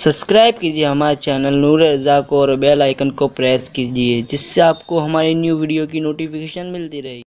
Subscribe کیجیے ہمارے channel نور رضا کو اور بیل آئیکن کو پریس کیجیے جس سے آپ کو ہماری نیو ویڈیو کی نوٹیفیکیشن ملتی رہے.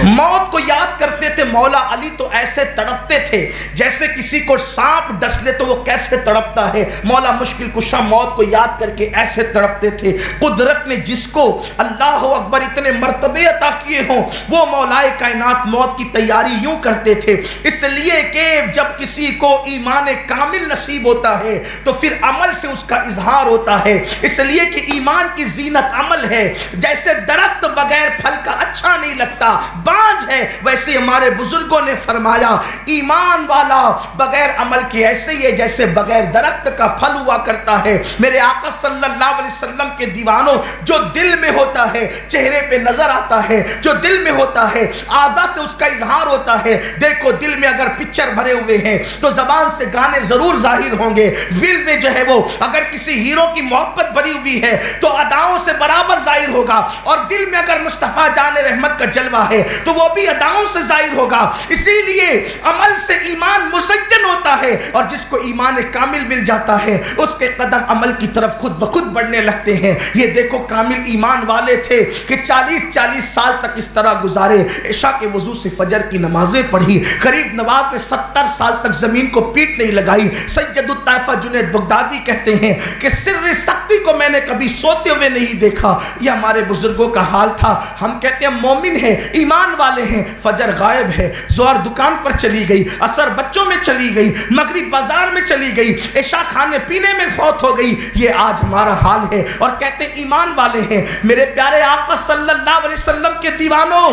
موت کو یاد کرتے تھے. مولا علی تو ایسے تڑپتے تھے جیسے کسی کو سانپ ڈس لے تو وہ کیسے تڑپتا ہے. مولا مشکل کشا موت کو یاد کر کے ایسے تڑپتے تھے. قدرت نے جس کو اللہ اکبر اتنے مرتبے عطا کیے ہوں وہ مولائے کائنات موت کی تیاری یوں کرتے تھے. اس لیے کہ جب کسی کو ایمان کامل نصیب ہوتا ہے تو پھر عمل سے اس کا اظہار ہوتا ہے. اس لیے کہ ایمان کی زینت عمل ہے. جیسے درخت بغیر پھل کا اچھا نہیں لگتا بانج ہے، ویسے ہمارے بزرگوں نے فرمایا ایمان والا بغیر عمل کے ایسے ہی ہے جیسے بغیر درخت کا پھل ہوا کرتا ہے. میرے آقا صلی اللہ علیہ وسلم کے دیوانوں، جو دل میں ہوتا ہے چہرے پہ نظر آتا ہے، جو دل میں ہوتا ہے اعضاء سے اس کا اظہار ہوتا ہے. دیکھو دل میں اگر پکچر بھرے ہوئے ہیں تو زبان سے گانے ضرور ظاہر ہوں گے. دل میں جو ہے وہ اگر کسی ہیرو کی محبت بھری ہوئی ہے تو اداؤں سے برابر ظاہر ہوگا، اور دل میں اگر مصطفیٰ جان رحمت کا جلوہ ہے تو وہ بھی اداؤں سے ظاہر ہوگا. اسی لیے عمل سے ایمان مزین ہوتا ہے، اور جس کو ایمان کامل مل جاتا ہے اس کے قدم عمل کی طرف خود بخود بڑھنے لگتے ہیں. یہ دیکھو کامل ایمان والے تھے کہ 40 سال تک اس طرح گزارے. عشاء کے وضو سے فجر کی نمازیں پڑھی. غریب نواز نے 70 سال تک زمین کو پیٹ نہیں لگائی. سید الطائفہ جنید بغدادی کہتے ہیں کہ سر سختی کو میں نے کبھی سوتے ہوئے نہیں دیکھا. یہ ہمارے بزرگوں کا حال تھا. ہم کہتے ہیں مومن ہیں، ایمان والے ہیں. فجر غائب ہے، ظہر دکان پر چلی گئی، عصر بچوں میں چلی گئی، مغرب بازار میں چلی گئی، عشاء کھانے پینے میں فوت ہو گئی. یہ آج ہمارا حال ہے اور کہتے ہیں ایمان والے ہیں. میرے پیارے آقا صلی اللہ علیہ وسلم کے دیوانوں،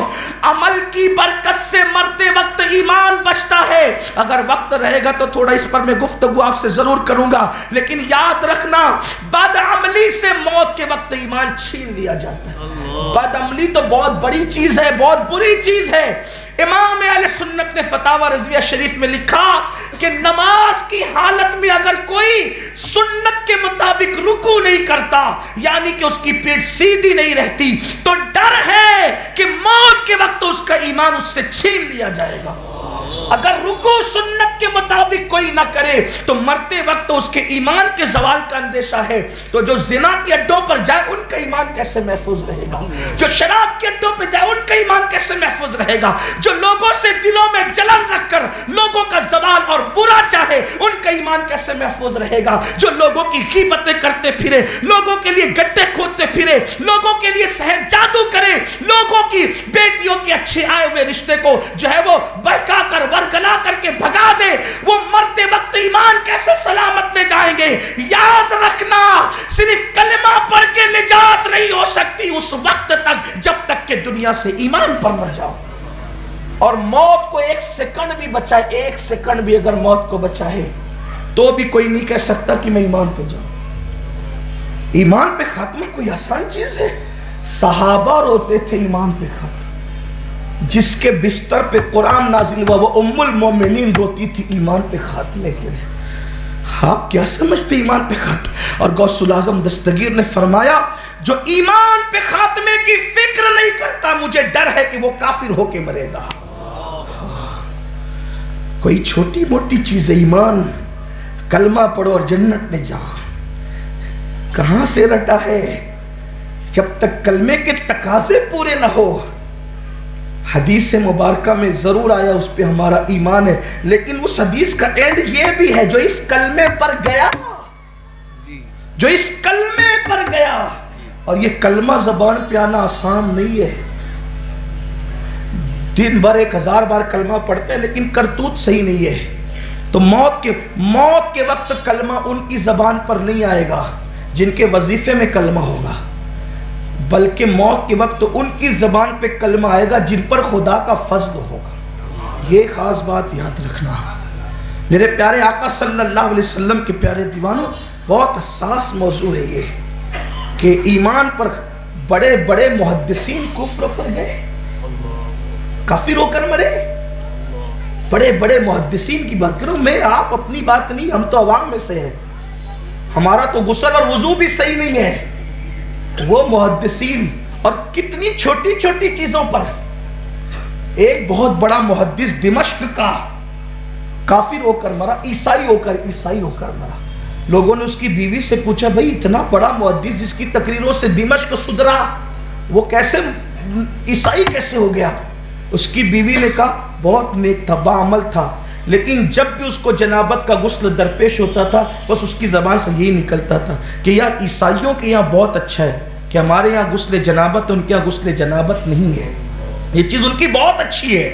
عمل کی برکت سے مرتے وقت ایمان بچتا ہے. اگر وقت رہے گا تو تھوڑا اس پر میں گفتگو آپ سے ضرور کروں گا، لیکن یاد رکھنا بد عملی سے موت کے وقت ایمان چھین لیا جاتا ہے. بد عملی تو بہت بڑی چیز ہے، بہت بری چیز ہے. امام اہل سنت نے فتاوی رضویہ شریف میں لکھا کہ نماز کی حالت میں اگر کوئی سنت کے مطابق رکوع نہیں کرتا، یعنی کہ اس کی پیٹھ سیدھی نہیں رہتی، تو ڈر ہے کہ موت کے وقت اس کا ایمان اس سے چھین لیا جائے گا. اگر رکوع سنت کے مطابق کوئی نہ کرے تو مرتے وقت اس کے ایمان کے زوال کا اندیشہ ہے. تو جو زنا کے اڈوں پر جائے ان کا ایمان کیسے محفوظ رہے گا؟ جو شراب کے اڈوں پر جائے ان کا ایمان کیسے محفوظ رہے گا؟ جو لوگوں سے دلوں میں جلن رکھ کر لوگوں کا زوال اور برا چاہے ان کا ایمان کیسے محفوظ رہے گا؟ جو لوگوں کی غیبتیں کرتے پھرے، لوگوں کے لیے گڈھے کھودتے پھرے، لوگوں کے لیے سحر جادو کرے، لوگوں کی بیٹیوں کے اچھے آئے ہوئے رشتے کو جو ہے وہ بہکا کر ورگلا کر کے بھگا دے، وہ مرتے وقت ایمان کیسے سلامت لے جائیں گے؟ یاد رکھنا صرف کلمہ پڑھ کے نجات نہیں ہو سکتی اس وقت تک جب تک کہ دنیا سے ایمان پر نہ جاؤ. اور موت کو 1 سیکنڈ بھی بچائے، 1 سیکنڈ بھی اگر موت کو بچائے تو بھی کوئی نہیں کہہ سکتا کہ میں ایمان پہ جاؤں. ایمان پہ خاتمہ کوئی آسان چیز ہے؟ صحابہ روتے تھے ایمان پہ خاتمہ. جس کے بستر پہ قرآن نازل ہوا وہ ام المومنین روتی تھی ایمان پہ خاتمے کے لیے. آپ کیا سمجھتے ایمان پہ خاتمہ؟ اور غوث العظم دستگیر نے فرمایا جو ایمان پہ خاتمے کی فکر نہیں کرتا مجھے ڈر ہے کہ وہ کافر ہو کے مرے گا. کوئی چھوٹی موٹی چیز ہے ایمان. کلمہ پڑھو اور جنت میں جاؤ. کہاں سے رٹا ہے؟ جب تک کلمے کے تقاضے پورے نہ ہو. حدیث مبارکہ میں ضرور آیا اس پہ ہمارا ایمان ہے، لیکن اس حدیث کا اینڈ یہ بھی ہے جو اس کلمے پر گیا، جو اس کلمے پر گیا. اور یہ کلمہ زبان پہ آنا آسان نہیں ہے. دن بھر 1000 بار کلمہ پڑھتے ہیں لیکن کرتوت صحیح نہیں ہے. تو موت کے وقت کلمہ ان کی زبان پر نہیں آئے گا جن کے وظیفے میں کلمہ ہوگا، بلکہ موت کے وقت ان کی زبان پہ کلمہ آئے گا جن پر خدا کا فضل ہوگا. یہ خاص بات یاد رکھنا. میرے پیارے آقا صلی اللہ علیہ وسلم کے پیارے دیوانوں، بہت حساس موضوع ہے یہ کہ ایمان پر بڑے بڑے محدثین کفر پر گئے، کافر ہو کر مرے. بڑے بڑے محدثین کی بات کروں میں، آپ اپنی بات نہیں، ہم تو عوام میں سے ہیں. ہمارا تو غسل اور وضو بھی صحیح نہیں ہے. وہ محدثین اور کتنی چھوٹی چھوٹی چیزوں پر. ایک بہت بڑا محدث دمشق کا کافر ہو کر مرا، عیسائی ہو کر مرا. لوگوں نے اس کی بیوی سے پوچھا بھئی اتنا بڑا محدث جس کی تقریروں سے دمشق سدھرا، وہ کیسے عیسائی کیسے ہو گیا؟ اس کی بیوی نے کہا بہت نیک تھا، باعمل تھا، لیکن جب بھی اس کو جنابت کا غسل درپیش ہوتا تھا بس اس کی زبان سے یہی نکلتا تھا کہ یار عیسائیوں کے یہاں بہت اچھا ہے کہ ہمارے یہاں غسل جنابت، ان کے یہاں غسل جنابت نہیں ہے، یہ چیز ان کی بہت اچھی ہے،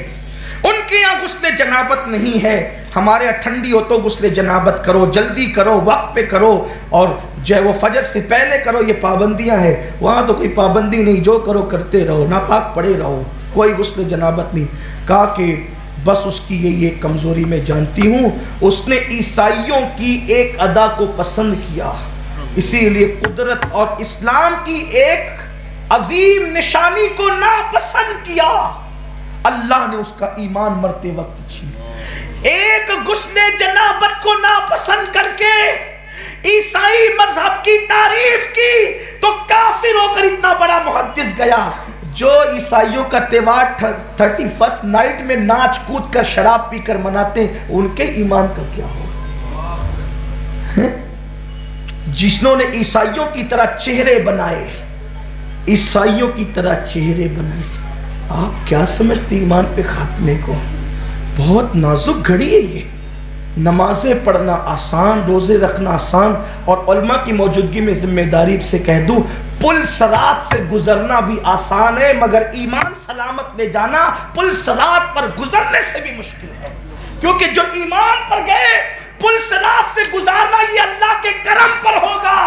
ان کے یہاں غسل جنابت نہیں ہے، ہمارے یہاں ٹھنڈی ہو تو غسل جنابت کرو، جلدی کرو، وقت پہ کرو، اور جو ہے وہ فجر سے پہلے کرو، یہ پابندیاں ہیں، وہاں تو کوئی پابندی نہیں، جو کرو کرتے رہو، ناپاک پڑے رہو، کوئی غسل جنابت نہیں۔ کہا کہ بس اس کی یہی ایک کمزوری میں جانتی ہوں، اس نے عیسائیوں کی ایک ادا کو پسند کیا، اسی لیے قدرت اور اسلام کی ایک عظیم نشانی کو ناپسند کیا، اللہ نے اس کا ایمان مرتے وقت چھین۔ ایک غسل جنابت کو ناپسند کر کے عیسائی مذہب کی تعریف کی تو کافر ہو کر اتنا بڑا محدث گیا۔ جو عیسائیوں کا تہوار 31 نائٹ میں ناچ کود کر شراب پی کر مناتے ہیں، ان کے ایمان کا کیا ہو؟ جنہوں نے عیسائیوں کی طرح چہرے بنائے، عیسائیوں کی طرح چہرے بنائے، آپ کیا سمجھتے ایمان پہ خاتمے کو؟ بہت نازک گھڑی ہے یہ، نمازیں پڑھنا آسان، روزے رکھنا آسان، اور علماء کی موجودگی میں ذمہ داری سے کہہ دوں پل صراط سے گزرنا بھی آسان ہے، مگر ایمان سلامت لے جانا پل صراط پر گزرنے سے بھی مشکل ہے، کیونکہ جو ایمان پر گئے پل صراط سے گزارنا یہ اللہ کے کرم پر ہوگا،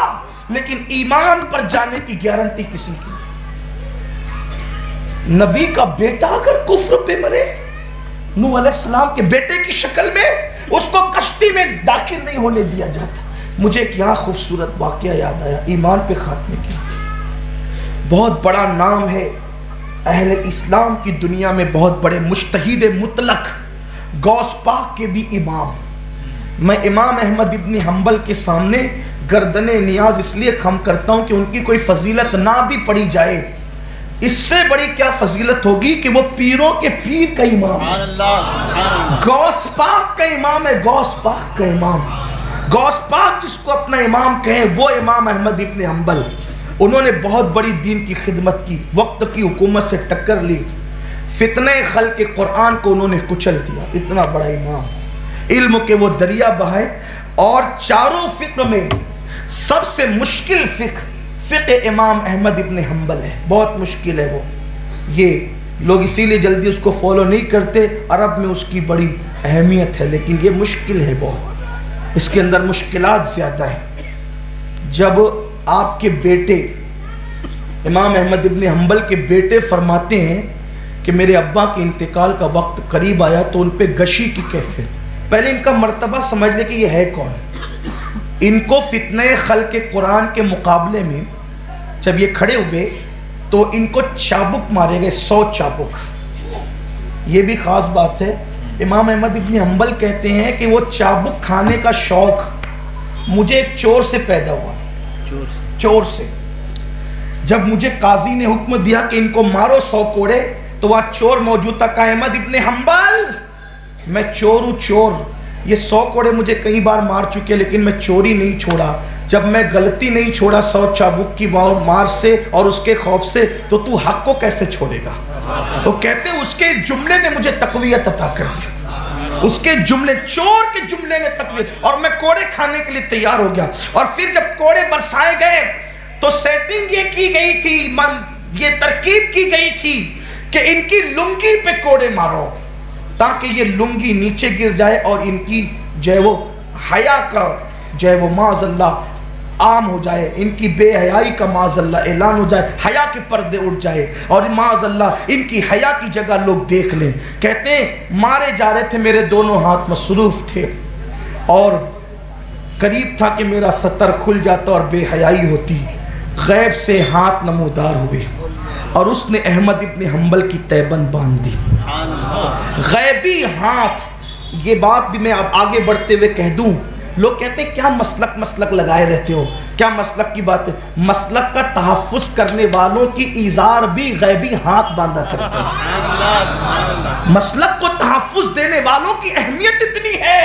لیکن ایمان پر جانے کی گارنٹی کسی کی نہیں۔ نبی کا بیٹا اگر کفر پہ مرے، نوح علیہ السلام کے بیٹے کی شکل میں، اس کو کشتی میں داخل نہیں ہونے دیا جاتا۔ مجھے ایک یہاں خوبصورت واقعہ یاد آیا ایمان پہ خاتمے کی، بہت بڑا نام ہے اہل اسلام کی دنیا میں، بہت بڑے مجتہد مطلق، غوث پاک کے بھی امام۔ میں امام احمد ابن حنبل کے سامنے گردن نیاز اس لیے خم کرتا ہوں کہ ان کی کوئی فضیلت نہ بھی پڑھی جائے، اس سے بڑی کیا فضیلت ہوگی کہ وہ پیروں کے پیر کا امام ہے، غوث پاک کا امام ہے، غوث پاک کا امام، غوث پاک جس کو اپنا امام کہیں وہ امام احمد ابن حنبل۔ انہوں نے بہت بڑی دین کی خدمت کی، وقت کی حکومت سے ٹکر لی، فتنہ خلق قرآن کو انہوں نے کچل دیا، اتنا بڑا امام، علم کے وہ دریا بہائے، اور چاروں فقہ میں سب سے مشکل فقہ امام احمد ابن حنبل ہے، بہت مشکل ہے وہ، یہ لوگ اسی لیے جلدی اس کو فالو نہیں کرتے، عرب میں اس کی بڑی اہمیت ہے، لیکن یہ مشکل ہے بہت، اس کے اندر مشکلات زیادہ ہیں۔ جب آپ کے بیٹے امام احمد ابن حنبل کے بیٹے فرماتے ہیں کہ میرے ابا کے انتقال کا وقت قریب آیا تو ان پہ غشی کی کیفیت، پہلے ان کا مرتبہ سمجھ لے کہ یہ ہے کون۔ ان کو فتنہ خلق قرآن کے مقابلے میں جب یہ کھڑے ہوئے تو ان کو چابک مارے گئے، 100 چابک۔ یہ بھی خاص بات ہے، امام احمد ابن حنبل کہتے ہیں کہ وہ چابک کھانے کا شوق مجھے ایک چور سے پیدا ہوا، چور سے۔ جب مجھے قاضی نے حکم دیا کہ ان کو مارو 100 کوڑے، تو وہاں چور موجود تھا، کہا احمد ابن حنبل میں چور ہوں، چور، یہ 100 کوڑے مجھے کئی بار مار چکے لیکن میں چوری نہیں چھوڑا، جب میں غلطی نہیں چھوڑا 100 چابک کی مار سے اور اس کے خوف سے، تو تو حق کو کیسے چھوڑے گا؟ وہ کہتے ہیں اس کے جملے نے مجھے تقویت عطا کر دی، اس کے جملے، چور کے جملے نے تقویت، اور میں کوڑے کھانے کے لیے تیار ہو گیا۔ اور پھر جب کوڑے برسائے گئے تو سیٹنگ یہ کی گئی تھی، یہ ترکیب کی گئی تھی کہ ان کی لنگی پہ کوڑے مارو تاکہ یہ لنگی نیچے گر جائے اور ان کی جو ہے وہ حیا کا جو ہے وہ معاذ اللہ عام ہو جائے، ان کی بے حیائی کا معاذ اللہ اعلان ہو جائے، حیا کے پردے اٹھ جائے اور معاذ اللہ ان کی حیا کی جگہ لوگ دیکھ لیں۔ کہتے ہیں مارے جا رہے تھے، میرے دونوں ہاتھ مصروف تھے اور قریب تھا کہ میرا ستر کھل جاتا اور بے حیائی ہوتی، غیب سے ہاتھ نمودار ہوئے اور اس نے احمد ابن حنبل کی تیبند باندھ دی، غیبی ہاتھ۔ یہ بات بھی میں اب آگے بڑھتے ہوئے کہہ دوں، لوگ کہتے ہیں کیا مسلک لگائے رہتے ہو، کیا مسلک کی بات ہے؟ مسلک کا تحفظ کرنے والوں کی ایزار بھی غیبی ہاتھ باندھا کرتے ہیں۔ مسلک کو تحفظ دینے والوں کی اہمیت اتنی ہے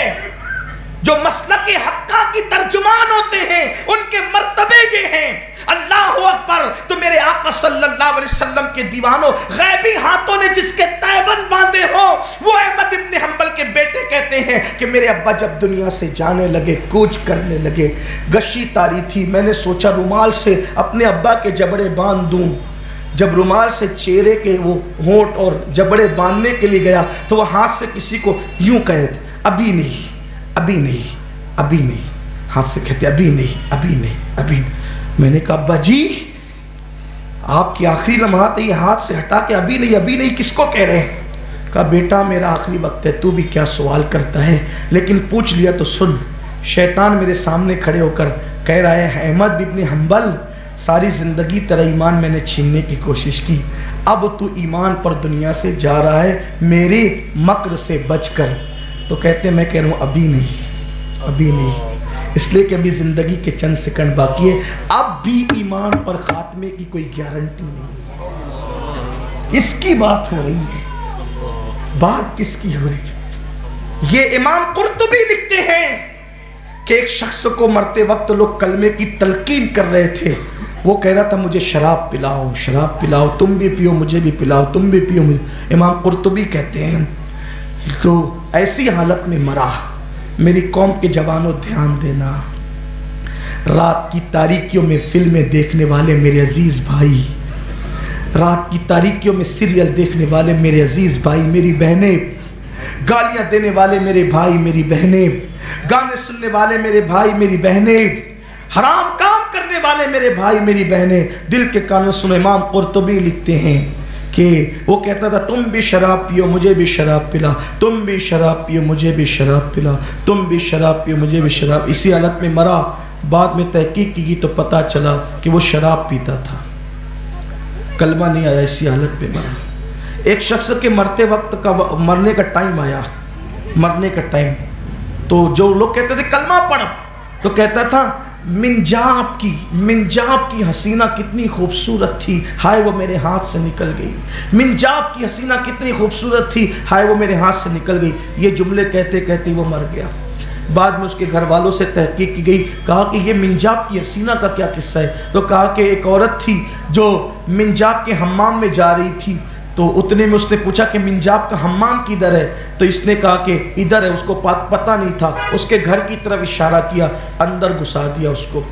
جو مسلک حقہ کی ترجمان ہوتے ہیں ان کے مرتبے یہ ہیں۔ اللہ اکبر۔ تو میرے آقا صلی اللہ علیہ وسلم کے دیوانوں، غیبی ہاتھوں نے جس کے تیبند باندھے ہو، وہ احمد ابن حنبل کے بیٹے کہتے ہیں کہ میرے ابا جب دنیا سے جانے لگے، کوچ کرنے لگے، گشی تاری تھی، میں نے سوچا رومال سے اپنے ابا کے جبڑے باندھ دوں۔ جب رومال سے چہرے کے وہ ہونٹ اور جبڑے باندھنے کے لیے گیا تو وہ ہاتھ سے کسی کو یوں کہہ رہے تھے، ابھی نہیں، ابھی نہیں، ابھی نہیں، ہاتھ سے کہتے ابھی نہیں، ابھی نہیں، ابھی نہیں۔ میں نے کہا ابا جی آپ کی آخری لمحات یہ ہاتھ سے ہٹا کے ابھی نہیں، ابھی نہیں کس کو کہہ رہے ہیں؟ کہا بیٹا میرا آخری وقت ہے، تو بھی کیا سوال کرتا ہے، لیکن پوچھ لیا تو سن۔ شیطان میرے سامنے کھڑے ہو کر کہہ رہا ہے احمد ابن حنبل، ساری زندگی تیرا ایمان میں نے چھیننے کی کوشش کی، اب تو ایمان پر دنیا سے جا رہا ہے میرے مکر سے بچ کر۔ تو کہتے ہیں میں کہہ رہا ہوں ابھی نہیں، ابھی نہیں، اس لیے کہ ابھی زندگی کے چند سیکنڈ باقی ہے، اب بھی ایمان پر خاتمے کی کوئی گارنٹی نہیں۔ کس کی بات ہو رہی ہے؟ بات کس کی ہو رہی ہے؟ یہ امام قرطبی لکھتے ہیں کہ ایک شخص کو مرتے وقت لوگ کلمے کی تلقین کر رہے تھے، وہ کہہ رہا تھا مجھے شراب پلاؤ، شراب پلاؤ، تم بھی پیو مجھے بھی پلاؤ، تم بھی پیو مجھے۔ امام قرطبی کہتے ہیں تو ایسی حالت میں مرا۔ میری قوم کے جوانوں دھیان دینا، رات کی تاریکیوں میں فلمیں دیکھنے والے میرے عزیز بھائی، رات کی تاریکیوں میں سیریل دیکھنے والے میرے عزیز بھائی میری بہنیں، گالیاں دینے والے میرے بھائی میری بہنیں، گانے سننے والے میرے بھائی میری بہنیں، حرام کام کرنے والے میرے بھائی میری بہنیں، دل کے کانوں سنو۔ امام قرطبی لکھتے ہیں کہ وہ کہتا تھا تم بھی شراب پیو مجھے بھی شراب پلا، تم بھی شراب پیو مجھے بھی شراب پلا، تم بھی شراب پیو مجھے بھی شراب۔ اسی حالت میں مرا۔ بعد میں تحقیق کی تو پتہ چلا کہ وہ شراب پیتا تھا، کلمہ نہیں آیا، اسی حالت میں مرا۔ ایک شخص کے مرتے وقت کا مرنے کا ٹائم آیا، مرنے کا ٹائم، تو جو لوگ کہتے تھے کلمہ پڑھ، تو کہتا تھا منجاب کی حسینہ کتنی خوبصورت تھی، ہائے وہ میرے ہاتھ سے نکل گئی، منجاب کی حسینہ کتنی خوبصورت تھی، ہائے وہ میرے ہاتھ سے نکل گئی۔ یہ جملے کہتے کہتے وہ مر گیا۔ بعد میں اس کے گھر والوں سے تحقیق کی گئی، کہا کہ یہ منجاب کی حسینہ کا کیا قصہ ہے؟ تو کہا کہ ایک عورت تھی جو منجاب کے حمام میں جا رہی تھی، تو اتنے میں اس نے پوچھا کہ منجاب کا حمام کدھر ہے؟ تو اس نے کہا کہ ادھر ہے، اس کو پتہ نہیں تھا، اس کے گھر کی طرف اشارہ کیا، اندر گھسا دیا اس کو،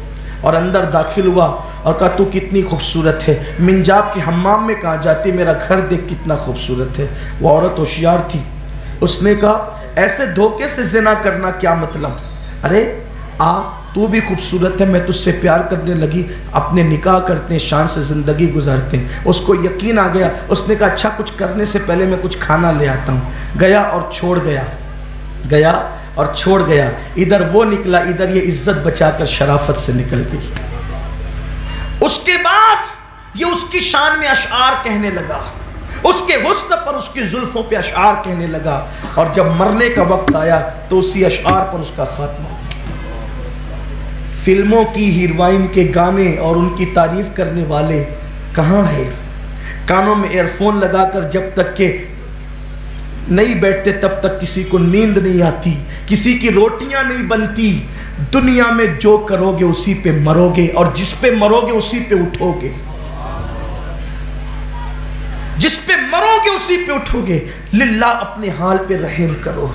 اور اندر داخل ہوا اور کہا تو کتنی خوبصورت ہے، منجاب کے حمام میں کہاں جاتی، میرا گھر دیکھ کتنا خوبصورت ہے۔ وہ عورت ہوشیار تھی، اس نے کہا ایسے دھوکے سے زنا کرنا کیا مطلب، ارے تو بھی خوبصورت ہے، میں تجھ سے پیار کرنے لگی، اپنے نکاح کرتے ہیں، شان سے زندگی گزارتے ہیں۔ اس کو یقین آ گیا، اس نے کہا اچھا کچھ کرنے سے پہلے میں کچھ کھانا لے آتا ہوں، گیا اور چھوڑ گیا، ادھر وہ نکلا، ادھر یہ عزت بچا کر شرافت سے نکل گئی۔ اس کے بعد یہ اس کی شان میں اشعار کہنے لگا، اس کے حسن پر اس کی زلفوں پہ اشعار کہنے لگا، اور جب مرنے کا وقت آیا تو اسی اشعار پر اس کا خاتمہ۔ فلموں کی ہیروائن کے گانے اور ان کی تعریف کرنے والے کہاں ہیں؟ کانوں میں ایئر فون لگا کر جب تک کہ نہیں بیٹھتے تب تک کسی کو نیند نہیں آتی، کسی کی روٹیاں نہیں بنتی۔ دنیا میں جو کرو گے اسی پہ مرو گے، اور جس پہ مرو گے اسی پہ اٹھو گے، جس پہ مرو گے اسی پہ اٹھو گے۔ للہ اپنے حال پہ رحم کرو۔